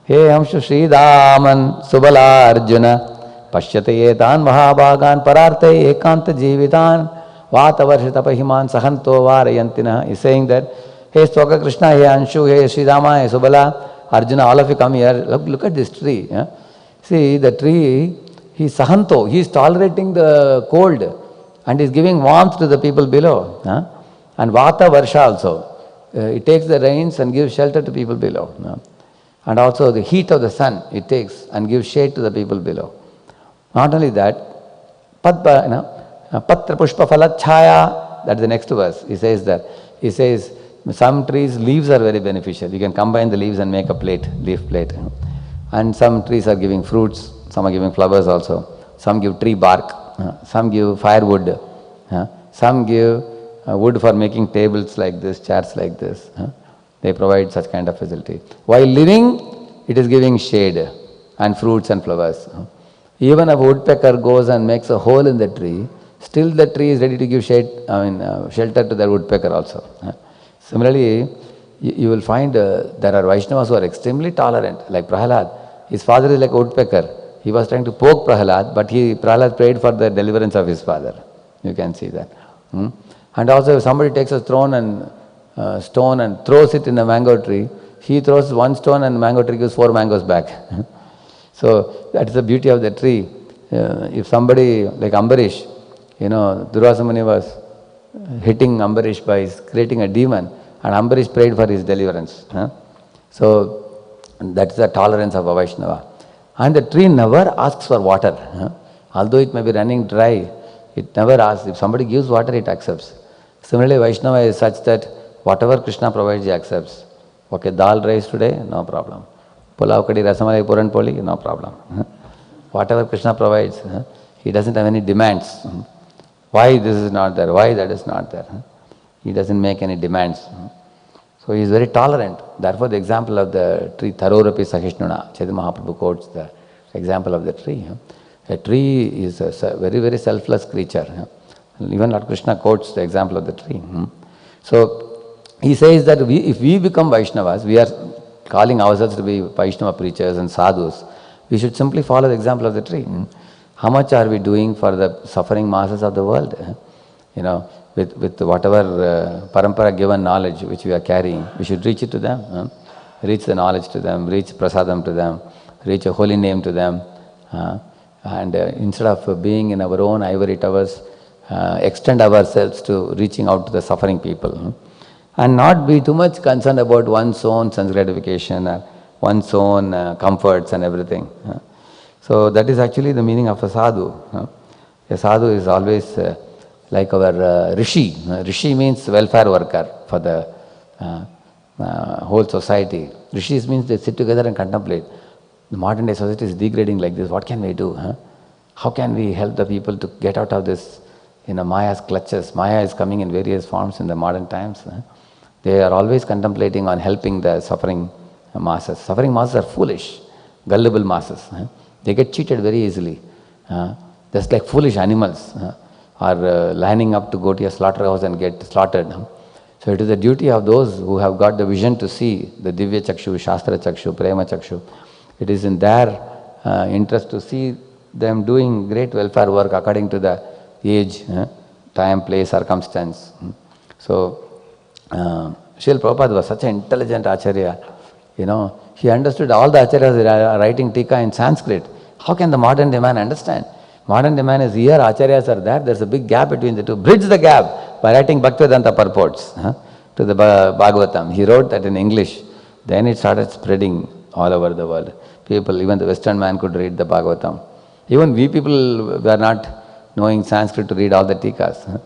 S1: He Amshu Sridaman Subala Arjuna Pashyatayetan mahabhagan pararthai ekanta jivitan vatavarshatapahimān sahanto vārayantina. He is saying that, hey Stoka Krishna, hey Anshu, hey Sridama, hey Subala, Arjuna, all of you come here, look at this tree. Yeah? See, the tree, he is sahanto, he is tolerating the cold and is giving warmth to the people below. Yeah? And vata varsha also. It takes the rains and gives shelter to people below. Yeah? And also the heat of the sun, it takes and gives shade to the people below. Not only that, patra pushpa phala chaya, that's the next verse. He says that. He says, some trees, leaves are very beneficial. You can combine the leaves and make a plate, leaf plate. And some trees are giving fruits, some are giving flowers also. Some give tree bark, some give firewood, some give wood for making tables like this, chairs like this. They provide such kind of facility. While living, it is giving shade and fruits and flowers. Even a woodpecker goes and makes a hole in the tree, still the tree is ready to give shade, shelter to the woodpecker also. Similarly, you will find there are Vaishnavas who are extremely tolerant, like Prahalad. His father is like a woodpecker. He was trying to poke Prahalad, but Prahalad prayed for the deliverance of his father. You can see that. And also if somebody takes a stone and throws it in a mango tree, he throws one stone and the mango tree gives 4 mangoes back. So that is the beauty of the tree. If somebody like Ambarish, Durvasa Muni was hitting Ambarish by creating a demon, and Ambarish prayed for his deliverance. So that is the tolerance of a Vaishnava. And the tree never asks for water. Although it may be running dry, it never asks. If somebody gives water, it accepts. Similarly, Vaishnava is such that whatever Krishna provides, he accepts. Okay, dal rice today, no problem. Pulao kadi rasamalai puran poli, no problem. Whatever Krishna provides, he doesn't have any demands. Why this is not there, why that is not there. He doesn't make any demands. So he is very tolerant. Therefore the example of the tree, Tharorapi Sahishnuna, Chaitanya Mahaprabhu quotes the example of the tree. A tree is a very, very selfless creature. Even Lord Krishna quotes the example of the tree. So he says that if we become Vaishnavas, we are calling ourselves to be Vaishnava preachers and sadhus, we should simply follow the example of the tree. How much are we doing for the suffering masses of the world? With whatever parampara given knowledge which we are carrying, we should reach it to them. Reach the knowledge to them, reach prasadam to them, reach a holy name to them. And instead of being in our own ivory towers, extend ourselves to reaching out to the suffering people. And not be too much concerned about one's own sense gratification, one's own comforts and everything. So that is actually the meaning of a sadhu. A sadhu is always like our rishi. Rishi means welfare worker for the whole society. Rishis means they sit together and contemplate. The modern day society is degrading like this. What can we do? How can we help the people to get out of this Maya's clutches? Maya is coming in various forms in the modern times. They are always contemplating on helping the suffering masses. Suffering masses are foolish, gullible masses. They get cheated very easily. Just like foolish animals are lining up to go to a slaughterhouse and get slaughtered. So it is the duty of those who have got the vision to see the Divya Chakshu, Shastra Chakshu, Prema Chakshu. It is in their interest to see them doing great welfare work according to the age, time, place, circumstance. So Srila Prabhupada was such an intelligent Acharya. He understood all the Acharyas are writing Tika in Sanskrit. How can the modern day man understand? Modern day man is here, Acharyas are there, there's a big gap between the two. Bridge the gap by writing Bhaktivedanta purports to the Bhagavatam. He wrote that in English. Then it started spreading all over the world. People, even the Western man could read the Bhagavatam. Even we people were not knowing Sanskrit to read all the Tikas.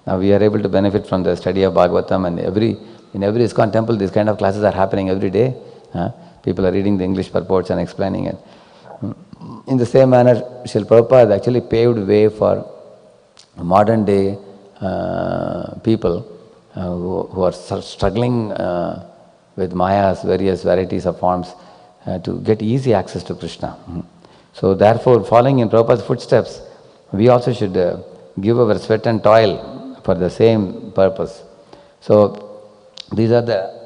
S1: Now we are able to benefit from the study of Bhagavatam, and in every ISKCON temple these kind of classes are happening every day. People are reading the English purports and explaining it. In the same manner, Srila Prabhupada actually paved way for modern day people who are struggling with Maya's various varieties of forms to get easy access to Krishna. So therefore, following in Prabhupada's footsteps, we also should give our sweat and toil for the same purpose. So these are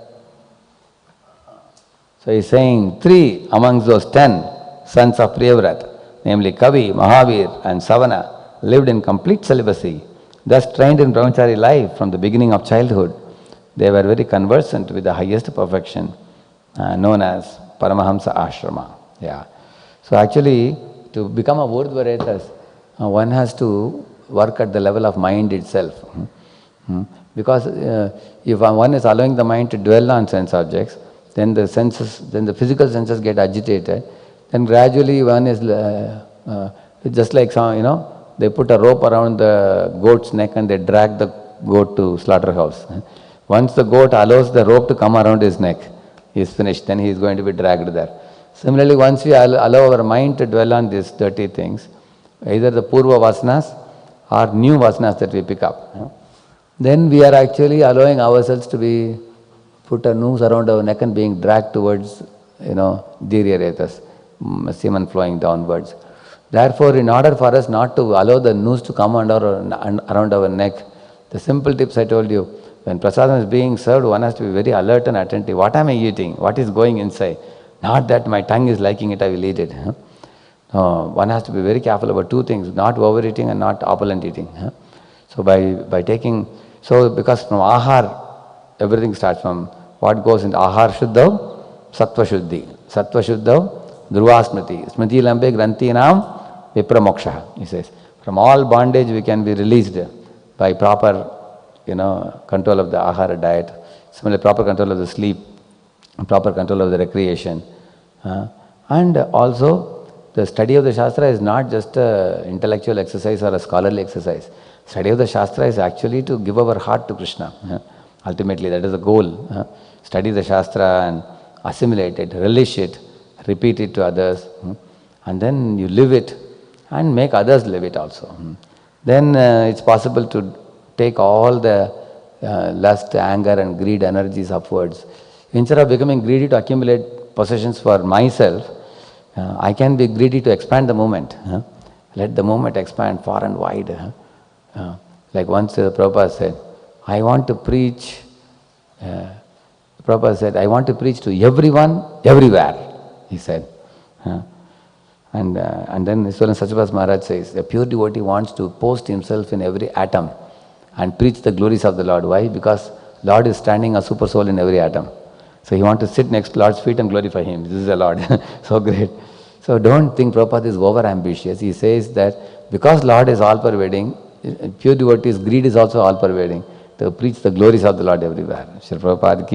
S1: so he's saying 3 amongst those 10 sons of Priyavrat, namely Kavi, Mahavir and Savana, lived in complete celibacy, thus trained in brahmachari life from the beginning of childhood. They were very conversant with the highest perfection known as Paramahamsa Ashrama. Yeah. So actually, to become a Urdhva one has to work at the level of mind itself. Because if one is allowing the mind to dwell on sense objects, then the physical senses get agitated. Then gradually one is just like they put a rope around the goat's neck and they drag the goat to slaughterhouse. Once the goat allows the rope to come around his neck, he is finished. Then he is going to be dragged there. Similarly, once we allow our mind to dwell on these dirty things, either the purva vasanas or new vasanas that we pick up, then we are actually allowing ourselves to be put a noose around our neck and being dragged towards, diryaretas, semen flowing downwards. Therefore, in order for us not to allow the noose to come around our neck, the simple tips I told you, when prasadam is being served, one has to be very alert and attentive. What am I eating? What is going inside? Not that my tongue is liking it, I will eat it. One has to be very careful about two things, not overeating and not opulent eating. So by taking, because from ahar, everything starts from what goes into ahar shuddhav, sattva shuddhi. Sattva shuddhav, dhruva smriti. Smriti lambe grantinam vipramoksha, he says. From all bondage we can be released by proper, control of the ahara diet. Similarly, proper control of the sleep, proper control of the recreation. And also, the study of the Shastra is not just an intellectual exercise or a scholarly exercise. Study of the Shastra is actually to give our heart to Krishna. Ultimately, that is the goal. Study the Shastra and assimilate it, relish it, repeat it to others, and then you live it and make others live it also. Then it's possible to take all the lust, anger and greed energies upwards. Instead of becoming greedy to accumulate possessions for myself, I can be greedy to expand the movement. Let the movement expand far and wide. Like once Prabhupada said, I want to preach, Prabhupada said, I want to preach to everyone, everywhere, he said. And then Swaran Satyavas Maharaj says, a pure devotee wants to post himself in every atom and preach the glories of the Lord. Why? Because Lord is standing a super soul in every atom. So he wants to sit next to Lord's feet and glorify Him. This is the Lord. So great. So don't think Prabhupada is over ambitious. He says that because Lord is all pervading, pure devotees' greed is also all pervading. To preach the glories of the Lord everywhere. Shri Prabhupada ki